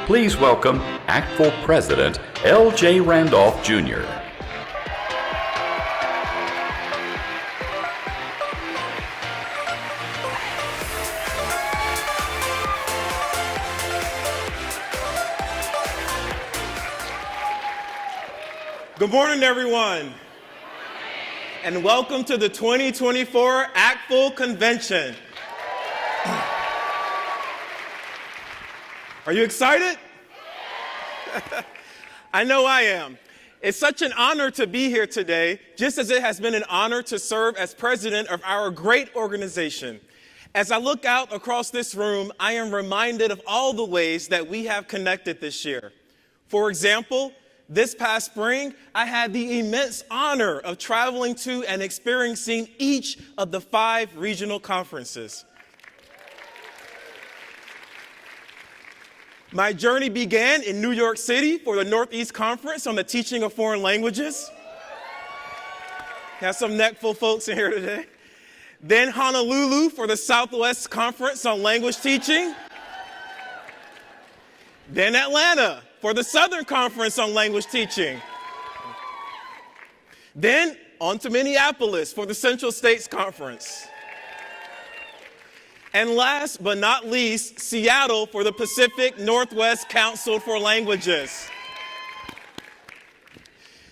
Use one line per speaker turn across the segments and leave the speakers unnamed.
Please welcome ACTFL President L.J. Randolph, Jr.
Good morning, everyone, and welcome to the 2024 ACTFL Convention. Are you excited? I know I am. It's such an honor to be here today, just as it has been an honor to serve as president of our great organization. As I look out across this room, I am reminded of all the ways that we have connected this year. For example, this past spring, I had the immense honor of traveling to and experiencing each of the 5 regional conferences. My journey began in New York City for the Northeast Conference on the teaching of foreign languages. Have some neckful folks in here today. Then Honolulu for the Southwest Conference on language teaching. Then Atlanta for the Southern Conference on language teaching. Then on to Minneapolis for the Central States Conference. And last but not least, Seattle for the Pacific Northwest Council for Languages.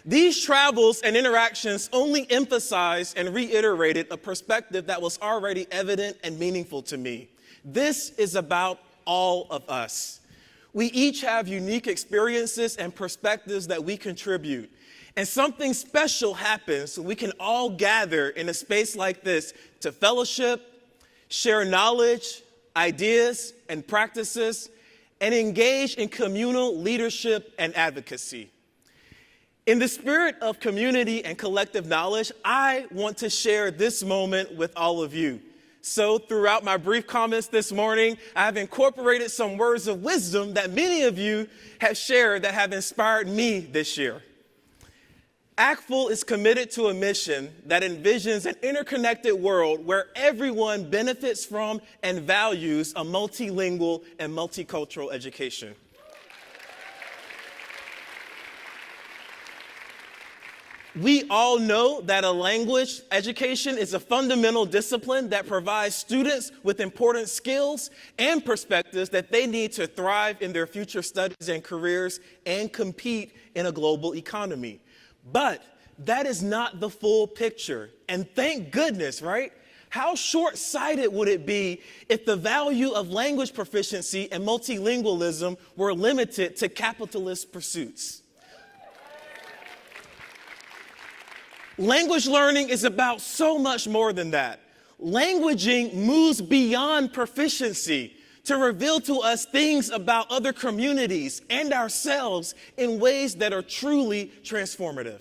These travels and interactions only emphasized and reiterated a perspective that was already evident and meaningful to me. This is about all of us. We each have unique experiences and perspectives that we contribute. And something special happens when we can all gather in a space like this to fellowship, share knowledge, ideas, and practices, and engage in communal leadership and advocacy. In the spirit of community and collective knowledge, I want to share this moment with all of you. So throughout my brief comments this morning, I have incorporated some words of wisdom that many of you have shared that have inspired me this year. ACTFL is committed to a mission that envisions an interconnected world where everyone benefits from and values a multilingual and multicultural education. We all know that a language education is a fundamental discipline that provides students with important skills and perspectives that they need to thrive in their future studies and careers and compete in a global economy. But that is not the full picture. And thank goodness, right? How short-sighted would it be if the value of language proficiency and multilingualism were limited to capitalist pursuits? Language learning is about so much more than that. Languaging moves beyond proficiency to reveal to us things about other communities and ourselves in ways that are truly transformative.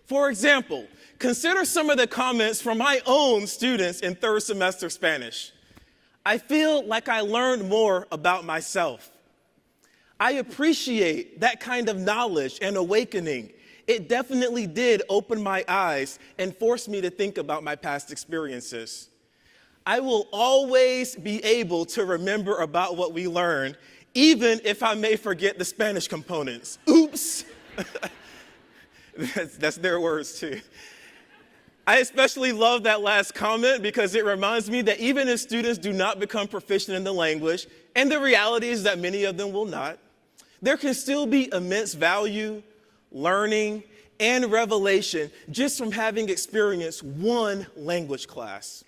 For example, consider some of the comments from my own students in 3rd semester Spanish. I feel like I learned more about myself. I appreciate that kind of knowledge and awakening. It definitely did open my eyes and force me to think about my past experiences. I will always be able to remember about what we learned, even if I may forget the Spanish components. Oops. That's their words too. I especially love that last comment because it reminds me that even if students do not become proficient in the language, and the reality is that many of them will not, there can still be immense value, learning, and revelation just from having experienced one language class.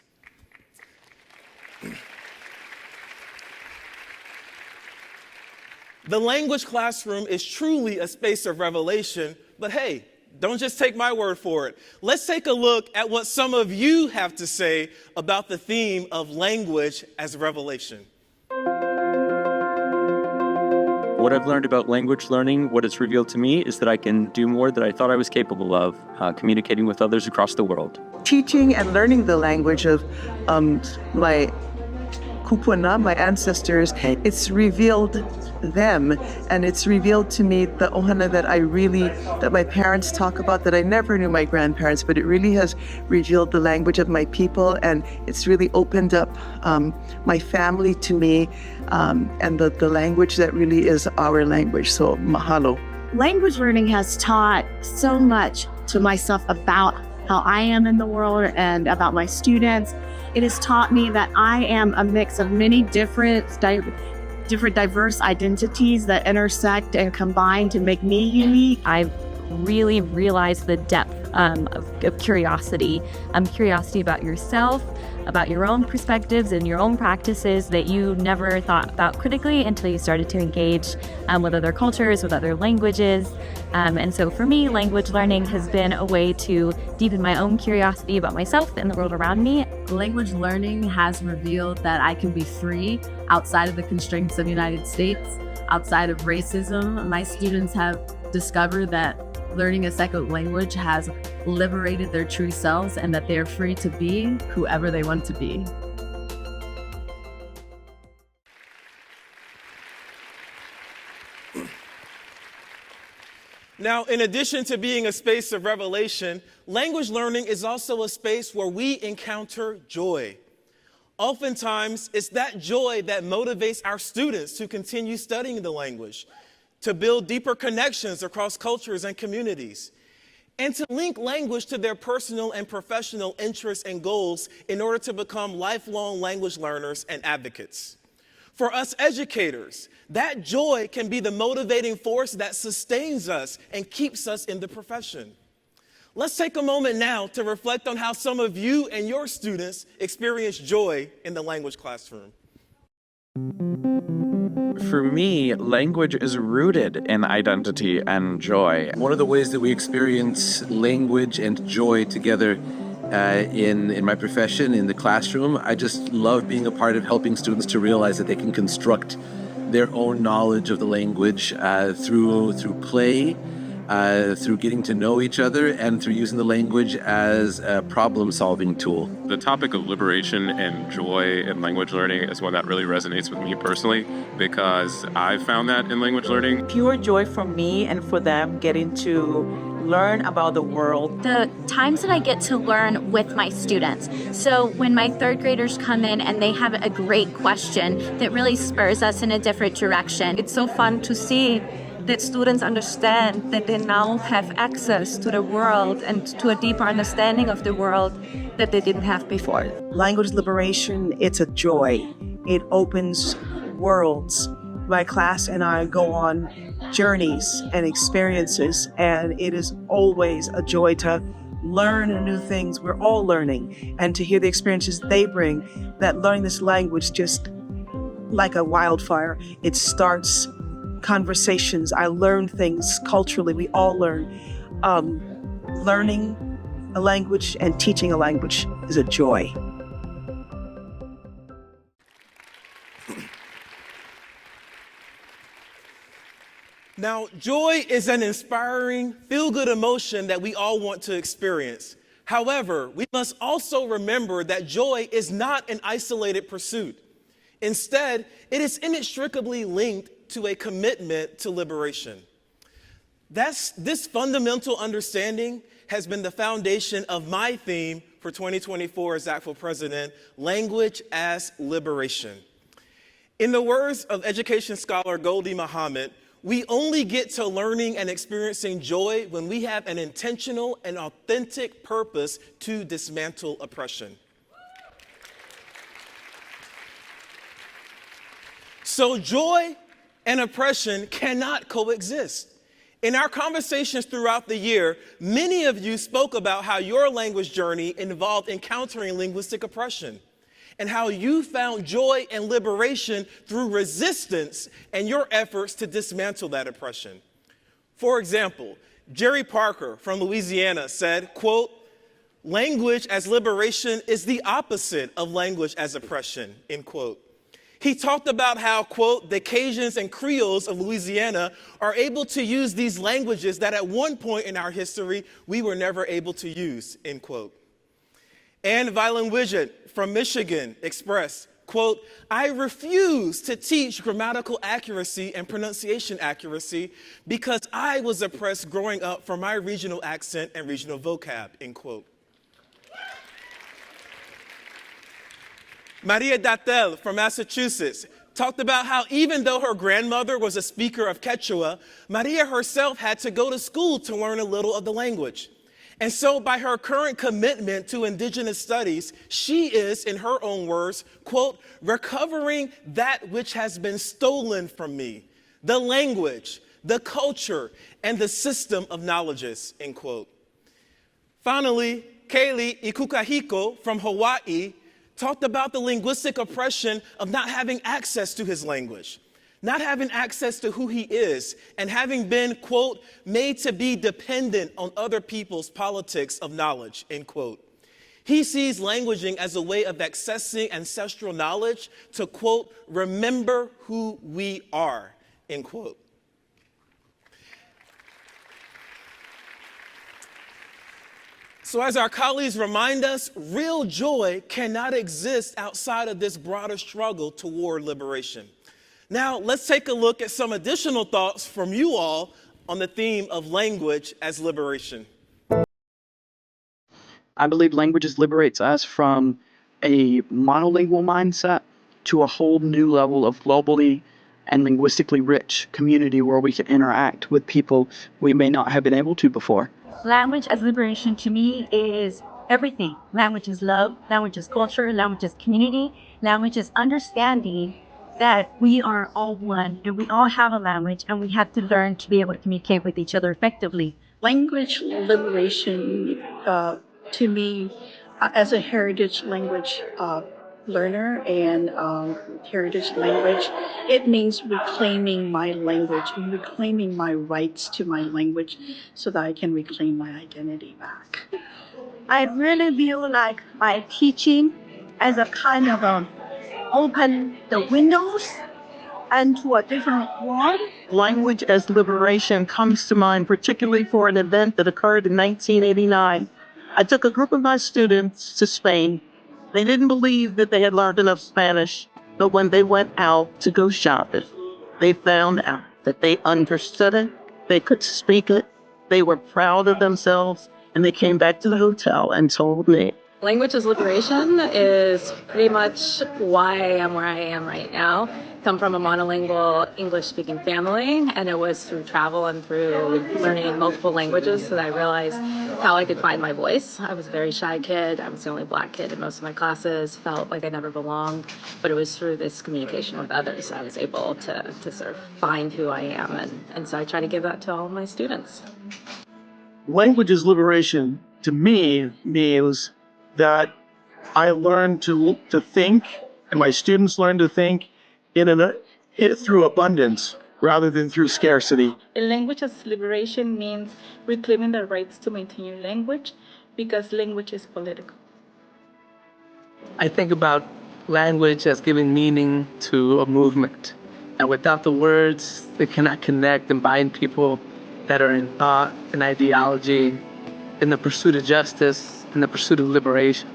The language classroom is truly a space of revelation, but hey, don't just take my word for it. Let's take a look at what some of you have to say about the theme of language as revelation.
What I've learned about language learning, what it's revealed to me, is that I can do more than I thought I was capable of, communicating with others across the world.
Teaching and learning the language of my kupuna, my ancestors, it's revealed them, and it's revealed to me the ohana that my parents talk about, that I never knew my grandparents, but it really has revealed the language of my people, and it's really opened up my family to me, and the language that really is our language. So mahalo.
Language learning has taught so much to myself about how I am in the world and about my students. It has taught me that I am a mix of many different diverse identities that intersect and combine to make me unique.
I've really realized the depth of curiosity. Curiosity about yourself, about your own perspectives and your own practices that you never thought about critically until you started to engage with other cultures, with other languages. And so for me, language learning has been a way to deepen my own curiosity about myself and the world around me.
Language learning has revealed that I can be free outside of the constraints of the United States, outside of racism. My students have discovered that learning a second language has liberated their true selves and that they're free to be whoever they want to be.
Now, in addition to being a space of revelation, language learning is also a space where we encounter joy. Oftentimes, it's that joy that motivates our students to continue studying the language, to build deeper connections across cultures and communities, and to link language to their personal and professional interests and goals in order to become lifelong language learners and advocates. For us educators, that joy can be the motivating force that sustains us and keeps us in the profession. Let's take a moment now to reflect on how some of you and your students experience joy in the language classroom.
For me, language is rooted in identity and joy. One of the ways that we experience language and joy together in my profession, in the classroom, I just love being a part of helping students to realize that they can construct their own knowledge of the language through play, through getting to know each other, and through using the language as a problem-solving tool.
The topic of liberation and joy in language learning is one that really resonates with me personally, because I found that in language learning.
Pure joy for me and for them getting to learn about the world.
The times that I get to learn with my students. So when my third graders come in and they have a great question that really spurs us in a different direction.
It's so fun to see that students understand that they now have access to the world and to a deeper understanding of the world that they didn't have before.
Language liberation, it's a joy. It opens worlds. My class and I go on journeys and experiences, and it is always a joy to learn new things. We're all learning, and to hear the experiences they bring, that learning this language just like a wildfire, it starts conversations. I learn things culturally. We all learn. Learning a language and teaching a language is a joy.
Now, joy is an inspiring, feel-good emotion that we all want to experience. However, we must also remember that joy is not an isolated pursuit. Instead, it is inextricably linked to a commitment to liberation. This fundamental understanding has been the foundation of my theme for 2024 as ACTFL President, Language as Liberation. In the words of education scholar Goldie Muhammad, we only get to learning and experiencing joy when we have an intentional and authentic purpose to dismantle oppression. So joy and oppression cannot coexist. In our conversations throughout the year, many of you spoke about how your language journey involved encountering linguistic oppression, and how you found joy and liberation through resistance and your efforts to dismantle that oppression. For example, Jerry Parker from Louisiana said, quote, "Language as liberation is the opposite of language as oppression," end quote. He talked about how, quote, "the Cajuns and Creoles of Louisiana are able to use these languages that at one point in our history we were never able to use," end quote. And Violin Widget from Michigan expressed, quote, I refuse to teach grammatical accuracy and pronunciation accuracy because I was oppressed growing up for my regional accent and regional vocab, end quote. Maria Datel from Massachusetts talked about how even though her grandmother was a speaker of Quechua, Maria herself had to go to school to learn a little of the language. And so by her current commitment to indigenous studies, she is, in her own words, quote, recovering that which has been stolen from me, the language, the culture, and the system of knowledges, end quote. Finally, Kaylee Ikukahiko from Hawaii talked about the linguistic oppression of not having access to his language, not having access to who he is, and having been, quote, made to be dependent on other people's politics of knowledge, end quote. He sees languaging as a way of accessing ancestral knowledge to, quote, remember who we are, end quote. So as our colleagues remind us, real joy cannot exist outside of this broader struggle toward liberation. Now, let's take a look at some additional thoughts from you all on the theme of language as liberation.
I believe languages liberates us from a monolingual mindset to a whole new level of globally and linguistically rich community where we can interact with people we may not have been able to before.
Language as liberation to me is everything. Language is love, language is culture, language is community, language is understanding that we are all one and we all have a language and we have to learn to be able to communicate with each other effectively.
Language liberation to me as a heritage language learner and heritage language, it means reclaiming my language and reclaiming my rights to my language so that I can reclaim my identity back.
I really view like my teaching as a kind of open the windows and to a different world.
Language as liberation comes to mind particularly for an event that occurred in 1989. I took a group of my students to Spain. They didn't believe that they had learned enough Spanish, but when they went out to go shopping, they found out that they understood it, they could speak it, they were proud of themselves, and they came back to the hotel and told me.
Language as liberation is pretty much why I am where I am right now. Come from a monolingual English-speaking family, and it was through travel and through learning multiple languages that I realized how I could find my voice. I was a very shy kid. I was the only Black kid in most of my classes, felt like I never belonged, but it was through this communication with others I was able to sort of find who I am, and so I try to give that to all of my students.
Language as liberation to me means that I learned to think, and my students learn to think through abundance rather than through scarcity.
Language as liberation means reclaiming the rights to maintain your language because language is political.
I think about language as giving meaning to a movement. And without the words, they cannot connect and bind people that are in thought and ideology, in the pursuit of justice, in the pursuit of liberation.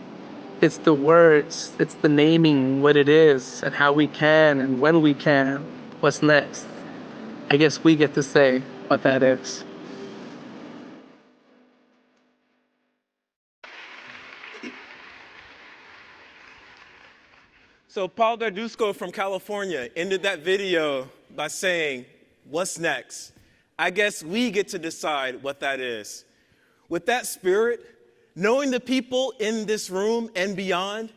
It's the words, it's the naming what it is and how we can and when we can, what's next. I guess we get to say what that is.
So Paul Verduzco from California ended that video by saying, what's next? I guess we get to decide what that is. With that spirit, knowing the people in this room and beyond,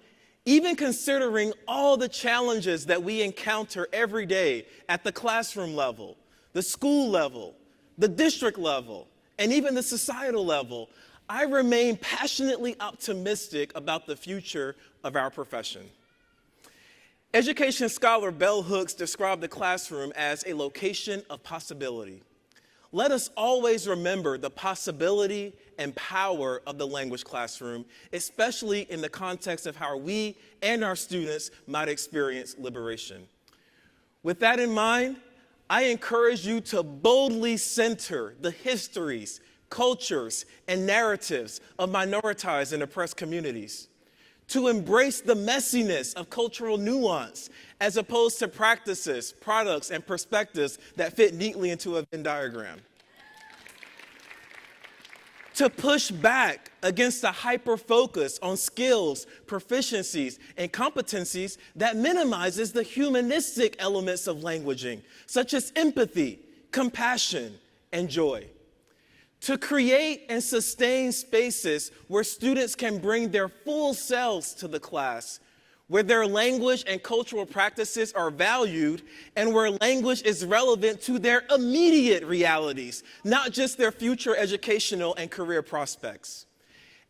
even considering all the challenges that we encounter every day at the classroom level, the school level, the district level, and even the societal level, I remain passionately optimistic about the future of our profession. Education scholar Bell Hooks described the classroom as a location of possibility. Let us always remember the possibility and power of the language classroom, especially in the context of how we and our students might experience liberation. With that in mind, I encourage you to boldly center the histories, cultures, and narratives of minoritized and oppressed communities, to embrace the messiness of cultural nuance as opposed to practices, products, and perspectives that fit neatly into a Venn diagram. To push back against the hyper-focus on skills, proficiencies, and competencies that minimizes the humanistic elements of languaging, such as empathy, compassion, and joy. To create and sustain spaces where students can bring their full selves to the class, where their language and cultural practices are valued, and where language is relevant to their immediate realities, not just their future educational and career prospects.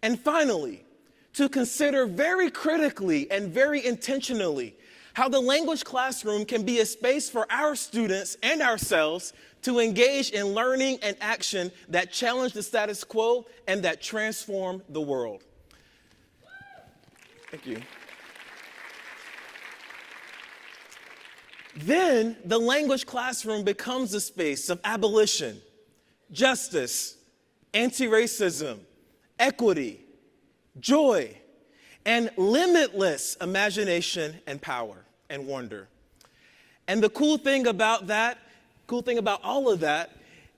And finally, to consider very critically and very intentionally how the language classroom can be a space for our students and ourselves to engage in learning and action that challenge the status quo and that transform the world. Thank you. Then the language classroom becomes a space of abolition, justice, anti-racism, equity, joy, and limitless imagination and power and wonder. And the cool thing about all of that,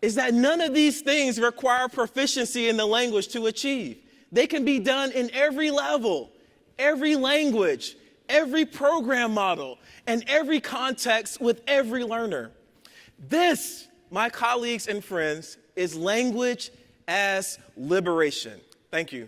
is that none of these things require proficiency in the language to achieve. They can be done in every level, every language, every program model, and every context with every learner. This, my colleagues and friends, is language as liberation. Thank you.